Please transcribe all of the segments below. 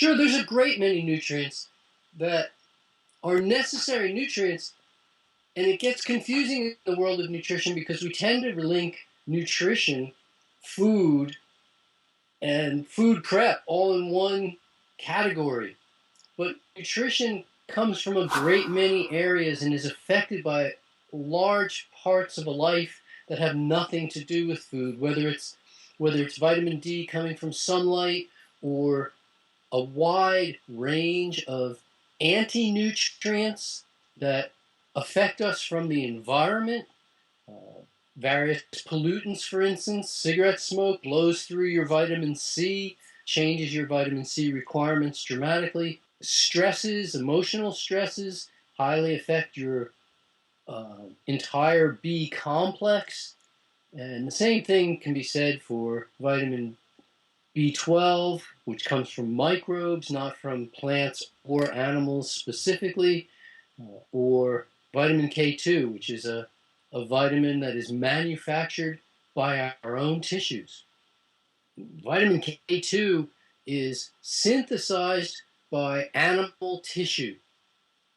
Sure, there's a great many nutrients that are necessary nutrients, and it gets confusing in the world of nutrition because we tend to link nutrition, food, and food prep all in one category. But nutrition comes from a great many areas and is affected by large parts of a life that have nothing to do with food, whether it's vitamin D coming from sunlight or a wide range of anti-nutrients that affect us from the environment. Various pollutants, for instance, cigarette smoke blows through your vitamin C, changes your vitamin C requirements dramatically. Stresses, emotional stresses, highly affect your entire B complex. And the same thing can be said for vitamin B12, which comes from microbes, not from plants or animals specifically, or vitamin K2, which is a vitamin that is manufactured by our own tissues. Vitamin K2 is synthesized by animal tissue.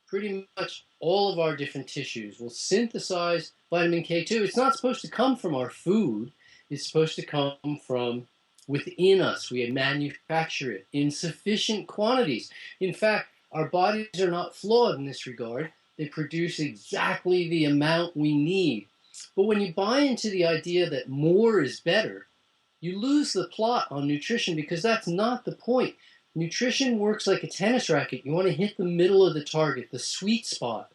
Pretty much all of our different tissues will synthesize vitamin K2. It's not supposed to come from our food. It's supposed to come from within us. We manufacture it in sufficient quantities. In fact, our bodies are not flawed in this regard. They produce exactly the amount we need. But when you buy into the idea that more is better, you lose the plot on nutrition because that's not the point. Nutrition works like a tennis racket. You want to hit the middle of the target, the sweet spot.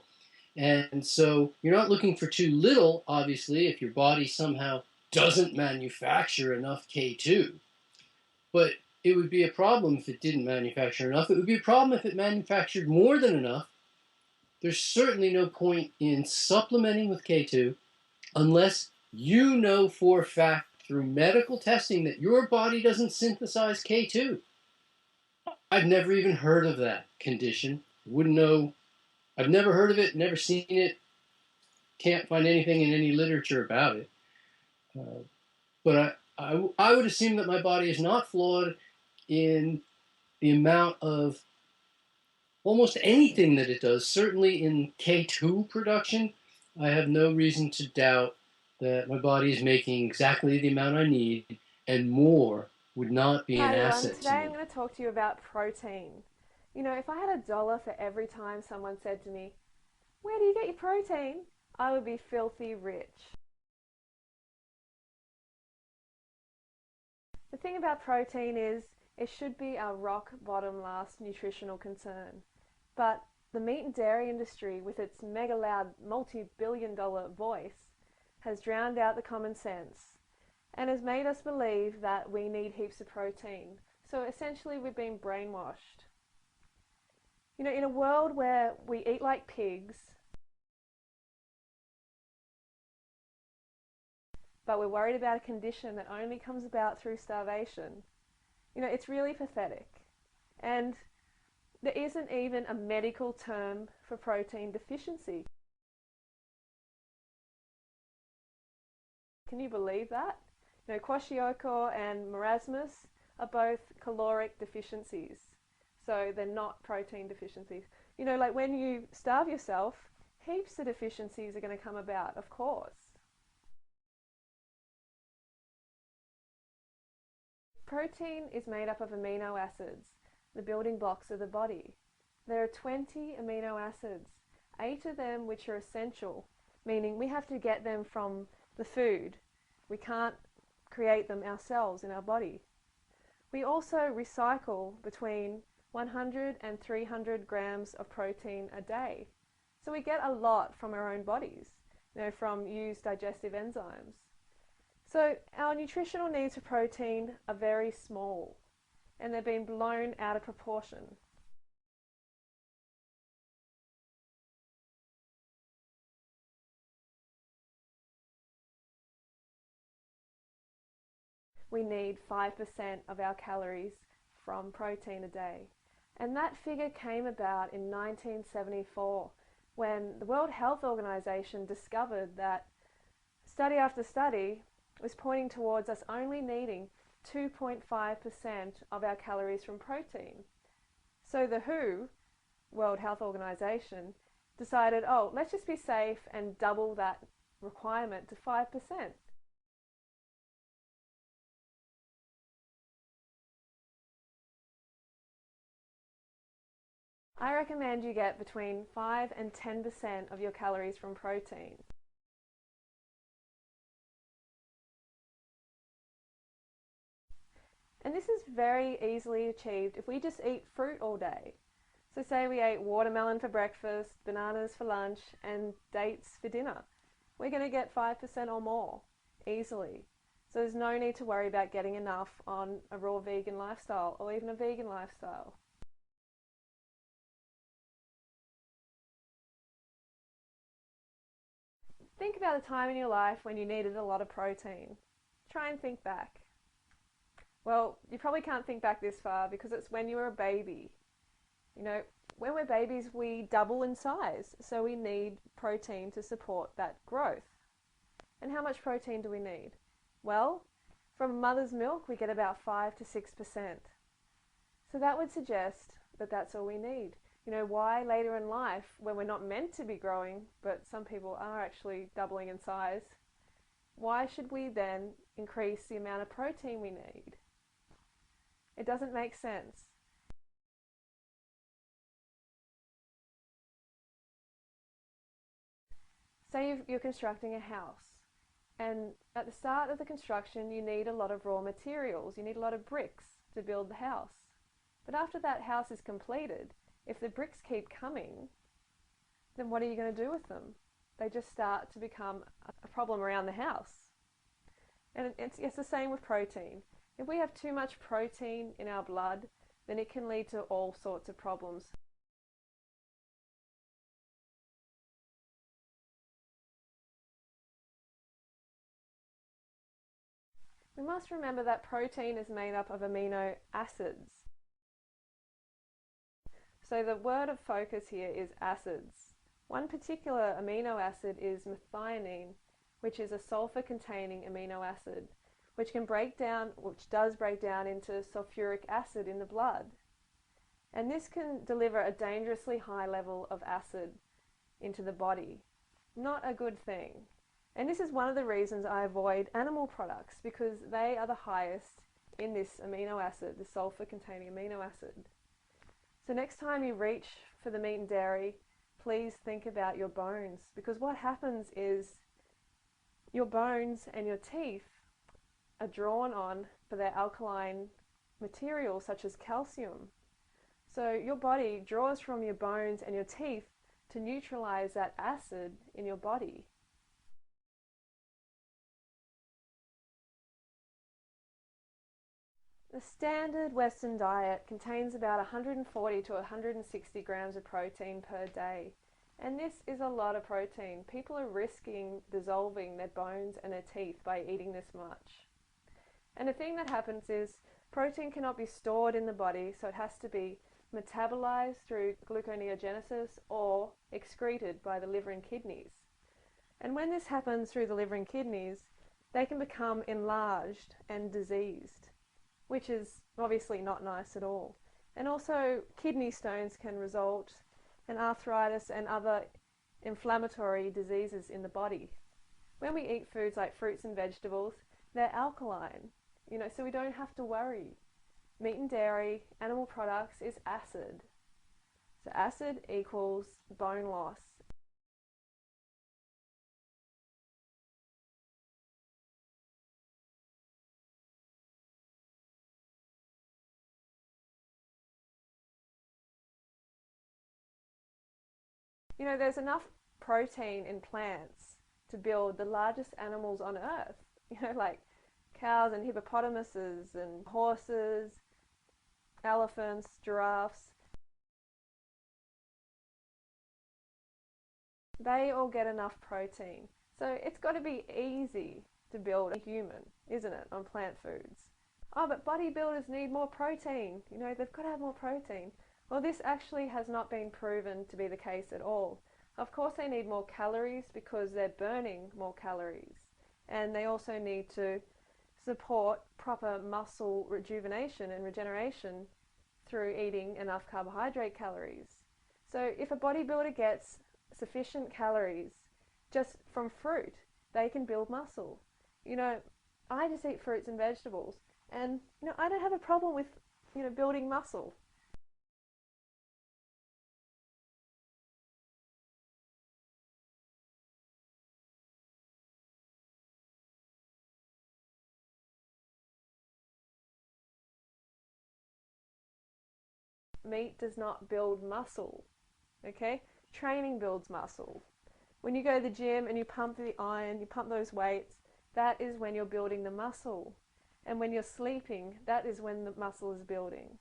And so you're not looking for too little, obviously, if your body somehow doesn't manufacture enough K2. But it would be a problem if it didn't manufacture enough. It would be a problem if it manufactured more than enough. There's certainly no point in supplementing with K2 unless you know for a fact through medical testing that your body doesn't synthesize K2. I've never even heard of that condition. Wouldn't know. I've never heard of it, never seen it, can't find anything in any literature about it. But I would assume that my body is not flawed in the amount of almost anything that it does. Certainly in K2 production, I have no reason to doubt that my body is making exactly the amount I need, and more would not be an Hi everyone, asset today to I'm me. going to talk to you about protein. You know, if I had $1 for every time someone said to me, "Where do you get your protein?" I would be filthy rich. The thing about protein is it should be our rock bottom last nutritional concern. But the meat and dairy industry, with its mega loud multi-billion-dollar voice, has drowned out the common sense and has made us believe that we need heaps of protein. So essentially we've been brainwashed. You know, in a world where we eat like pigs, but we're worried about a condition that only comes about through starvation, you know, it's really pathetic. And there isn't even a medical term for protein deficiency. Can you believe that? You know, kwashiorkor and marasmus are both caloric deficiencies. So they're not protein deficiencies. You know, like when you starve yourself, heaps of deficiencies are going to come about, of course. Protein is made up of amino acids, the building blocks of the body. There are 20 amino acids, 8 of them which are essential, meaning we have to get them from the food. We can't create them ourselves in our body. We also recycle between 100 and 300 grams of protein a day. So we get a lot from our own bodies, you know, from used digestive enzymes. So our nutritional needs for protein are very small, and they've been blown out of proportion. We need 5% of our calories from protein a day. And that figure came about in 1974 when the World Health Organization discovered that study after study was pointing towards us only needing 2.5% of our calories from protein. So the WHO, World Health Organization, decided, oh, let's just be safe and double that requirement to 5%. I recommend you get between 5 and 10% of your calories from protein. And this is very easily achieved if we just eat fruit all day. So say we ate watermelon for breakfast, bananas for lunch, and dates for dinner. We're going to get 5% or more easily. So there's no need to worry about getting enough on a raw vegan lifestyle or even a vegan lifestyle. Think about a time in your life when you needed a lot of protein. Try and think back. Well, you probably can't think back this far because it's when you were a baby. You know, when we're babies, we double in size, so we need protein to support that growth. And how much protein do we need? Well, from mother's milk, we get about 5 to 6%. So that would suggest that that's all we need. You know, why later in life, when we're not meant to be growing, but some people are actually doubling in size, why should we then increase the amount of protein we need? It doesn't make sense. Say you're constructing a house, and at the start of the construction you need a lot of raw materials, you need a lot of bricks to build the house. But after that house is completed, if the bricks keep coming, then what are you going to do with them? They just start to become a problem around the house. And it's the same with protein. If we have too much protein in our blood, then it can lead to all sorts of problems. We must remember that protein is made up of amino acids. So the word of focus here is acids. One particular amino acid is methionine, which is a sulfur-containing amino acid, which does break down into sulfuric acid in the blood. And this can deliver a dangerously high level of acid into the body. Not a good thing. And this is one of the reasons I avoid animal products, because they are the highest in this amino acid, the sulfur-containing amino acid. So next time you reach for the meat and dairy, please think about your bones, because what happens is your bones and your teeth are drawn on for their alkaline materials such as calcium. So your body draws from your bones and your teeth to neutralize that acid in your body. The standard Western diet contains about 140 to 160 grams of protein per day. And this is a lot of protein. People are risking dissolving their bones and their teeth by eating this much. And the thing that happens is protein cannot be stored in the body, so it has to be metabolized through gluconeogenesis or excreted by the liver and kidneys. And when this happens through the liver and kidneys, they can become enlarged and diseased, which is obviously not nice at all. And also kidney stones can result in arthritis and other inflammatory diseases in the body. When we eat foods like fruits and vegetables, they're alkaline, so we don't have to worry. Meat and dairy, animal products is acid. So acid equals bone loss. There's enough protein in plants to build the largest animals on earth, like cows and hippopotamuses and horses, elephants, giraffes. They all get enough protein. So it's got to be easy to build a human, isn't it, on plant foods? Oh, but bodybuilders need more protein. They've got to have more protein. Well, this actually has not been proven to be the case at all. Of course they need more calories because they're burning more calories. And they also need to support proper muscle rejuvenation and regeneration through eating enough carbohydrate calories. So if a bodybuilder gets sufficient calories just from fruit, they can build muscle. You know, I just eat fruits and vegetables, and I don't have a problem with building muscle. Meat does not build muscle, okay? Training builds muscle. When you go to the gym and you pump the iron, you pump those weights, that is when you're building the muscle. And when you're sleeping, that is when the muscle is building.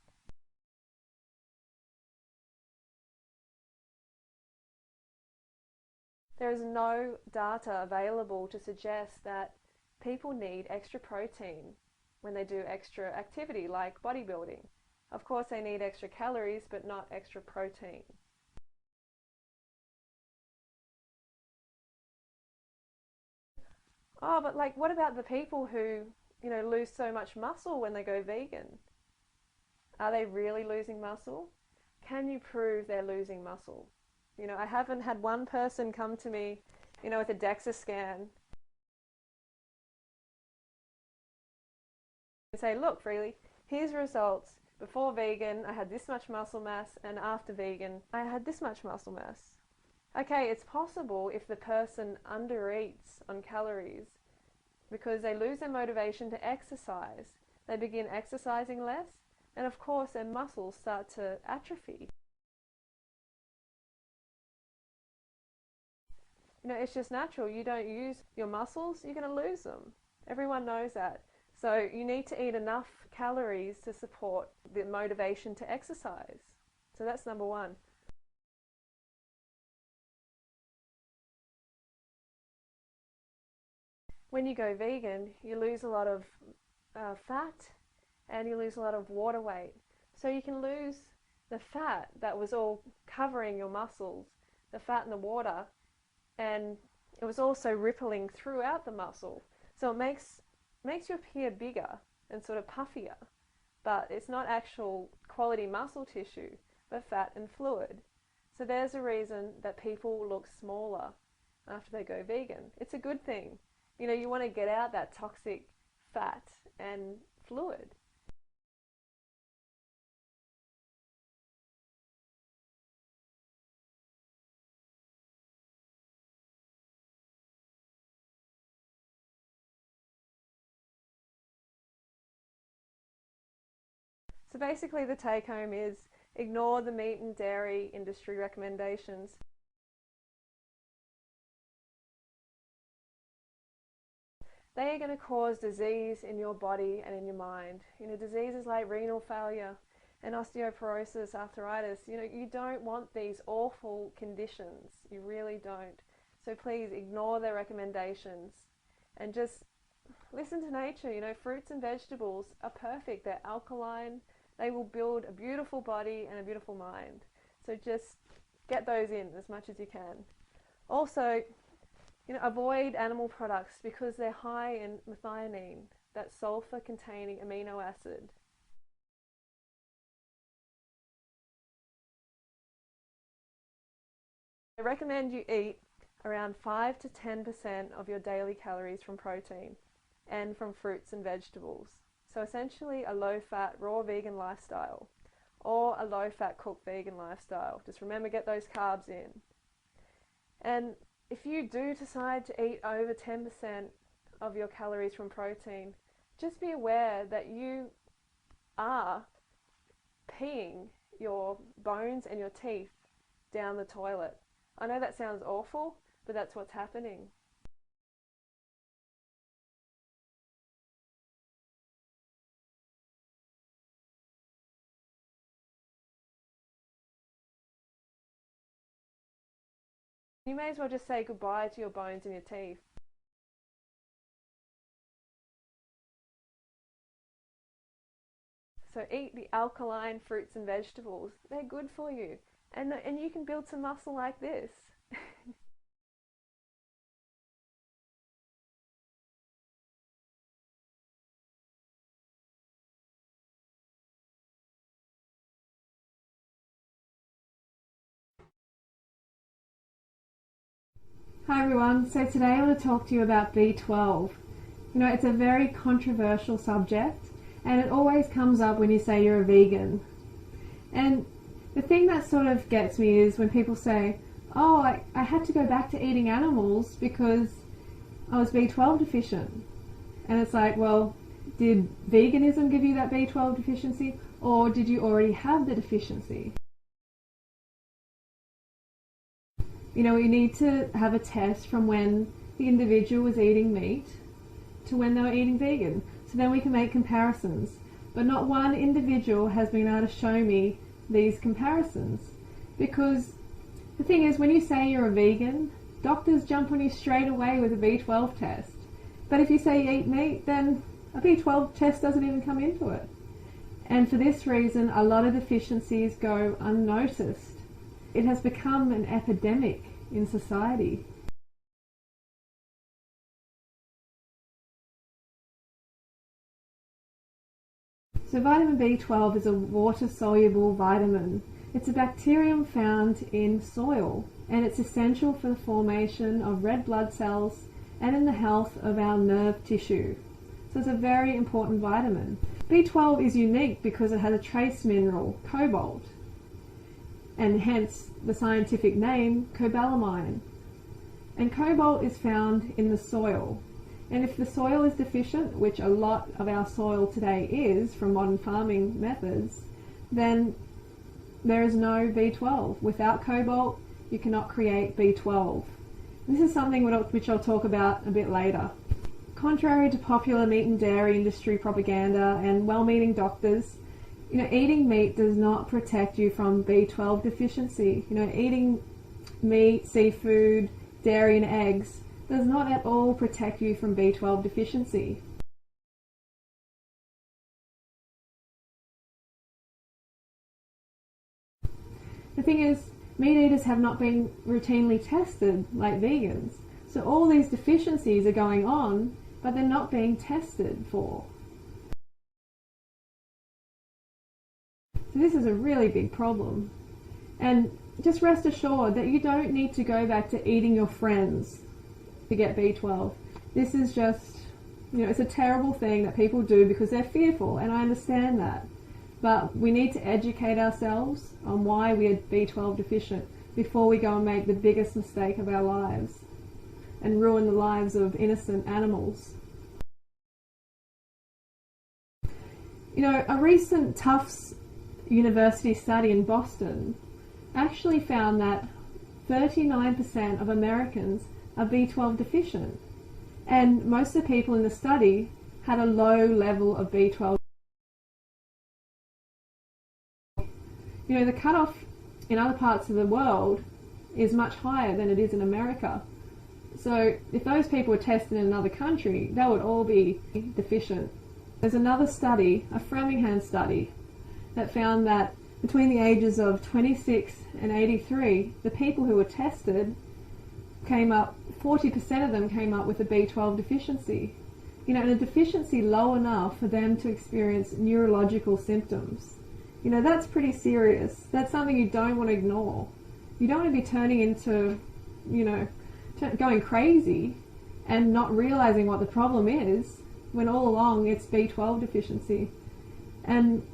There is no data available to suggest that people need extra protein when they do extra activity like bodybuilding. Of course, they need extra calories, but not extra protein. Oh, but like, what about the people who, lose so much muscle when they go vegan? Are they really losing muscle? Can you prove they're losing muscle? I haven't had one person come to me, with a DEXA scan and say, look, Freely, here's results. Before vegan, I had this much muscle mass, and after vegan, I had this much muscle mass. Okay, it's possible if the person undereats on calories because they lose their motivation to exercise. They begin exercising less, and of course their muscles start to atrophy. It's just natural. You don't use your muscles, you're going to lose them. Everyone knows that. So you need to eat enough calories to support the motivation to exercise. So that's number one. When you go vegan, you lose a lot of fat and you lose a lot of water weight. So you can lose the fat that was all covering your muscles, the fat and the water, and it was also rippling throughout the muscle. So it makes you appear bigger and sort of puffier, but it's not actual quality muscle tissue, but fat and fluid. So there's a reason that people look smaller after they go vegan. It's a good thing. You want to get out that toxic fat and fluid. So basically the take home is ignore the meat and dairy industry recommendations. They are going to cause disease in your body and in your mind. Diseases like renal failure and osteoporosis, arthritis, you don't want these awful conditions. You really don't. So please ignore their recommendations and just listen to nature. Fruits and vegetables are perfect. They're alkaline. They will build a beautiful body and a beautiful mind. So just get those in as much as you can. Also, avoid animal products because they're high in methionine, that sulfur-containing amino acid. I recommend you eat around 5 to 10% of your daily calories from protein and from fruits and vegetables. So essentially a low-fat, raw vegan lifestyle or a low-fat cooked vegan lifestyle. Just remember, get those carbs in. And if you do decide to eat over 10% of your calories from protein, just be aware that you are peeing your bones and your teeth down the toilet. I know that sounds awful, but that's what's happening. You may as well just say goodbye to your bones and your teeth. So eat the alkaline fruits and vegetables. They're good for you. And you can build some muscle like this. Hi everyone, so today I want to talk to you about B12. You know, it's a very controversial subject and it always comes up when you say you're a vegan. And the thing that sort of gets me is when people say, oh, I had to go back to eating animals because I was B12 deficient. And it's like, well, did veganism give you that B12 deficiency or did you already have the deficiency? You know, we need to have a test from when the individual was eating meat to when they were eating vegan. So then we can make comparisons. But not one individual has been able to show me these comparisons. Because the thing is, when you say you're a vegan, doctors jump on you straight away with a B12 test. But if you say you eat meat, then a B12 test doesn't even come into it. And for this reason, a lot of deficiencies go unnoticed. It has become an epidemic in society. So vitamin B12 is a water-soluble vitamin. It's a bacterium found in soil, and it's essential for the formation of red blood cells and in the health of our nerve tissue. So it's a very important vitamin. B12 is unique because it has a trace mineral, cobalt, and hence the scientific name cobalamin. And cobalt is found in the soil. And if the soil is deficient, which a lot of our soil today is from modern farming methods, then there is no B12. Without cobalt, you cannot create B12. This is something which I'll talk about a bit later. Contrary to popular meat and dairy industry propaganda and well-meaning doctors, you know, eating meat does not protect you from B12 deficiency. You know, eating meat, seafood, dairy and eggs does not at all protect you from B12 deficiency. The thing is, meat eaters have not been routinely tested like vegans. So all these deficiencies are going on, but they're not being tested for. So this is a really big problem. And just rest assured that you don't need to go back to eating your friends to get B12. This is just, you know, it's a terrible thing that people do because they're fearful, and I understand that. But we need to educate ourselves on why we are B12 deficient before we go and make the biggest mistake of our lives and ruin the lives of innocent animals. You know, a recent Tufts University study in Boston actually found that 39% of Americans are B12 deficient, and most of the people in the study had a low level of B12. You know, the cutoff in other parts of the world is much higher than it is in America. So if those people were tested in another country, they would all be deficient. There's another study, a Framingham study, that found that between the ages of 26 and 83, the people who were tested came up, 40% of them came up with a B12 deficiency. You know, and a deficiency low enough for them to experience neurological symptoms. You know, that's pretty serious. That's something you don't want to ignore. You don't want to be turning into, you know, going crazy and not realizing what the problem is when all along it's B12 deficiency. And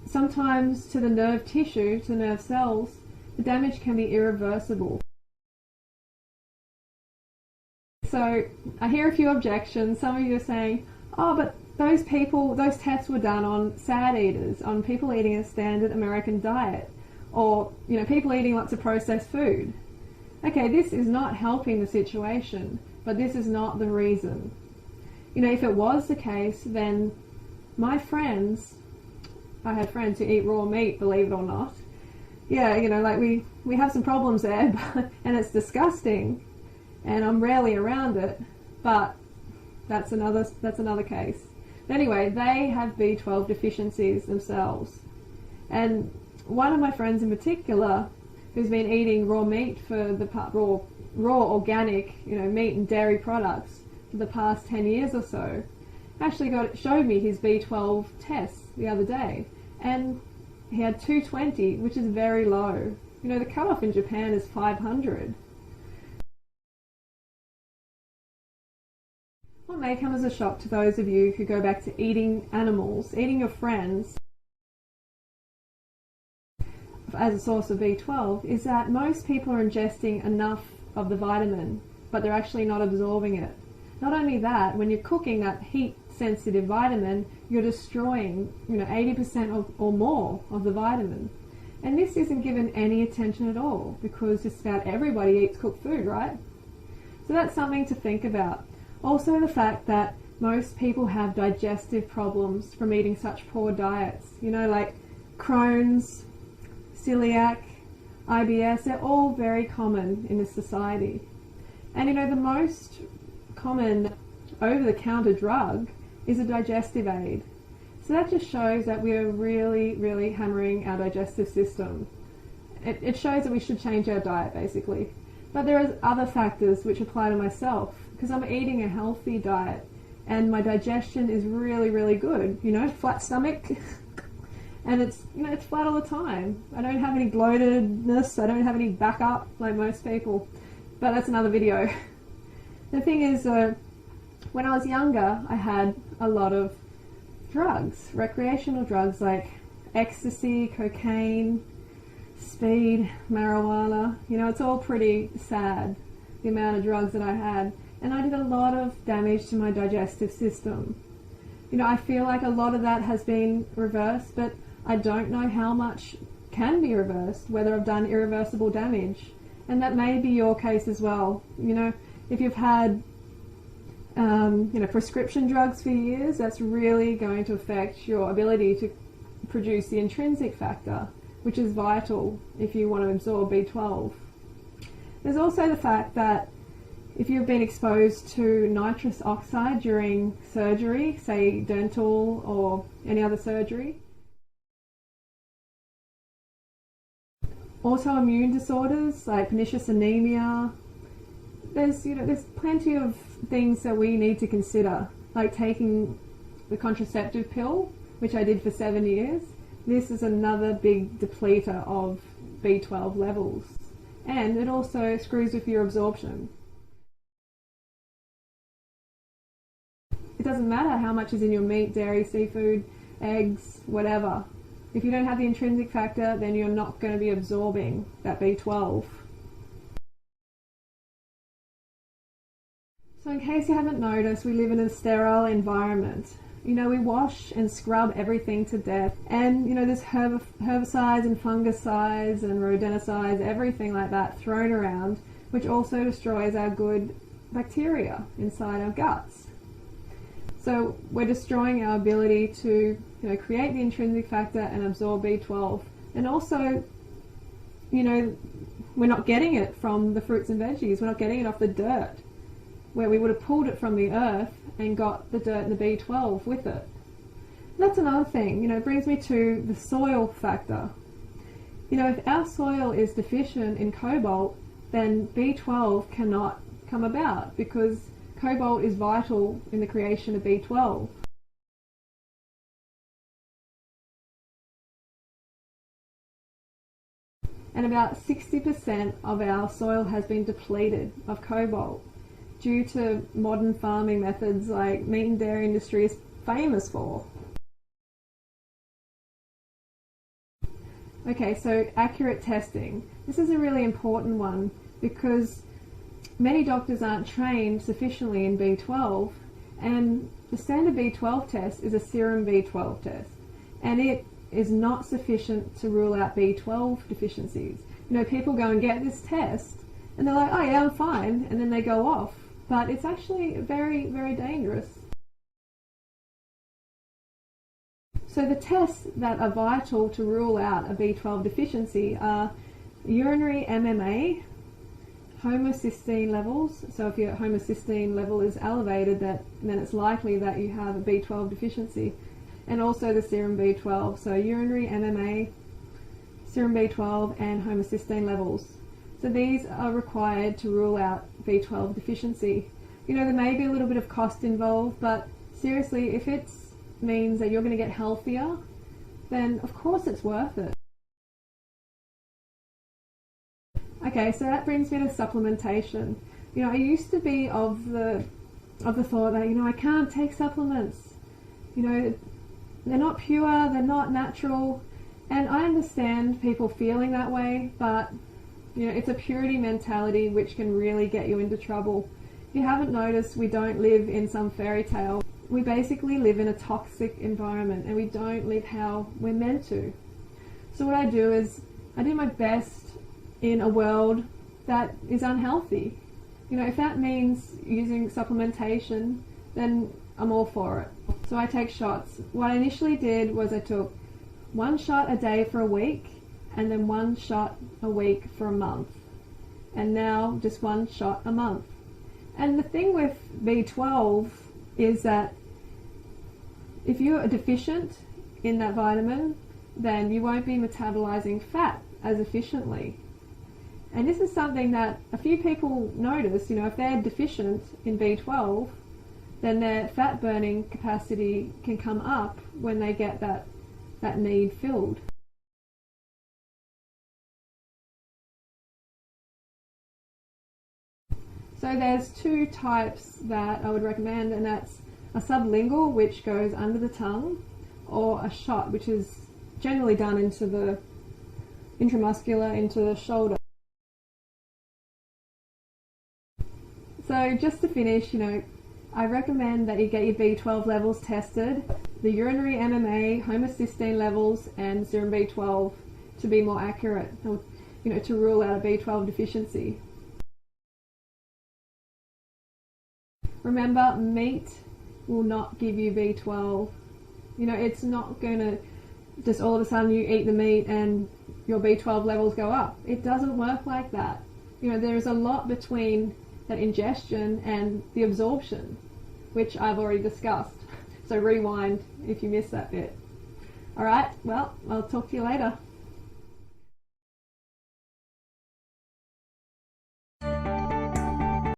sometimes to the nerve tissue, to the nerve cells, the damage can be irreversible. So I hear a few objections. Some of you are saying, oh, but those tests were done on sad eaters, on people eating a standard American diet, or, you know, people eating lots of processed food. Okay, this is not helping the situation, but this is not the reason. You know, if it was the case, then my friends, I have friends who eat raw meat, believe it or not. Yeah, you know, like we have some problems there, and it's disgusting, and I'm rarely around it, but that's another case. But anyway, they have B12 deficiencies themselves. And one of my friends in particular, who's been eating raw meat for the raw organic, you know, meat and dairy products for the past 10 years or so, actually showed me his B12 test the other day, and he had 220, which is very low. You know, the cutoff in Japan is 500. may come as a shock to those of you who go back to eating animals, eating your friends, as a source of B12, is that most people are ingesting enough of the vitamin, but they're actually not absorbing it. Not only that, when you're cooking that heat-sensitive vitamin, you're destroying 80% or more of the vitamin. And this isn't given any attention at all, because just about everybody eats cooked food, right? So that's something to think about. Also the fact that most people have digestive problems from eating such poor diets, like Crohn's, celiac, IBS, they're all very common in this society. And the most common over-the-counter drug is a digestive aid. So that just shows that we are really, really hammering our digestive system. It shows that we should change our diet, basically. But there are other factors which apply to myself, because I'm eating a healthy diet and my digestion is really, really good. Flat stomach, and it's flat all the time. I don't have any bloatedness, I don't have any backup like most people. But that's another video. The thing is, when I was younger, I had a lot of drugs, recreational drugs like ecstasy, cocaine, speed, marijuana. It's all pretty sad, the amount of drugs that I had. And I did a lot of damage to my digestive system. I feel like a lot of that has been reversed, but I don't know how much can be reversed, whether I've done irreversible damage. And that may be your case as well. If you've had prescription drugs for years, that's really going to affect your ability to produce the intrinsic factor, which is vital if you want to absorb B12. There's also the fact that if you've been exposed to nitrous oxide during surgery, say dental or any other surgery, autoimmune disorders like pernicious anemia, there's plenty of things that we need to consider, like taking the contraceptive pill, which I did for 7 years. This is another big depleter of B12 levels, and it also screws with your absorption. It doesn't matter how much is in your meat, dairy, seafood, eggs, whatever. If you don't have the intrinsic factor, then you're not going to be absorbing that B12. So in case you haven't noticed, we live in a sterile environment. We wash and scrub everything to death. And, there's herbicides and fungicides and rodenticides, everything like that thrown around, which also destroys our good bacteria inside our guts. So we're destroying our ability to, create the intrinsic factor and absorb B12. And also, we're not getting it from the fruits and veggies. We're not getting it off the dirt, where we would have pulled it from the earth and got the dirt and the B12 with it. That's another thing, it brings me to the soil factor. If our soil is deficient in cobalt, then B12 cannot come about, because cobalt is vital in the creation of B12. And about 60% of our soil has been depleted of cobalt due to modern farming methods like meat and dairy industry is famous for. Okay, so accurate testing. This is a really important one, because many doctors aren't trained sufficiently in B12, and the standard B12 test is a serum B12 test, and it is not sufficient to rule out B12 deficiencies. People go and get this test and they're like, oh yeah, I'm fine, and then they go off, but it's actually very, very dangerous. So the tests that are vital to rule out a B12 deficiency are urinary MMA, homocysteine levels. So if your homocysteine level is elevated, then it's likely that you have a B12 deficiency. And also the serum B12. So urinary MMA, serum B12 and homocysteine levels. So these are required to rule out B12 deficiency. There may be a little bit of cost involved, but seriously, if it means that you're going to get healthier, then of course it's worth it. Okay, so that brings me to supplementation. I used to be of the of the thought that, I can't take supplements. They're not pure, they're not natural. And I understand people feeling that way, but it's a purity mentality which can really get you into trouble. If you haven't noticed, we don't live in some fairy tale. We basically live in a toxic environment, and we don't live how we're meant to. So what I do is I do my best in a world that is unhealthy. If that means using supplementation, then I'm all for it. So I take shots. What I initially did was I took 1 shot a day for a week, and then 1 shot a week for a month. And now just 1 shot a month. And the thing with B12 is that if you're deficient in that vitamin, then you won't be metabolizing fat as efficiently. And this is something that a few people notice. If they're deficient in B12, then their fat burning capacity can come up when they get that need filled. So there's 2 types that I would recommend, and that's a sublingual, which goes under the tongue, or a shot, which is generally done into the intramuscular, into the shoulder. So just to finish, I recommend that you get your B12 levels tested, the urinary MMA, homocysteine levels, and serum B12 to be more accurate, or, to rule out a B12 deficiency. Remember, meat will not give you B12. It's not going to just all of a sudden you eat the meat and your B12 levels go up. It doesn't work like that. There's a lot between that ingestion and the absorption, which I've already discussed. So rewind if you missed that bit. Alright, well, I'll talk to you later.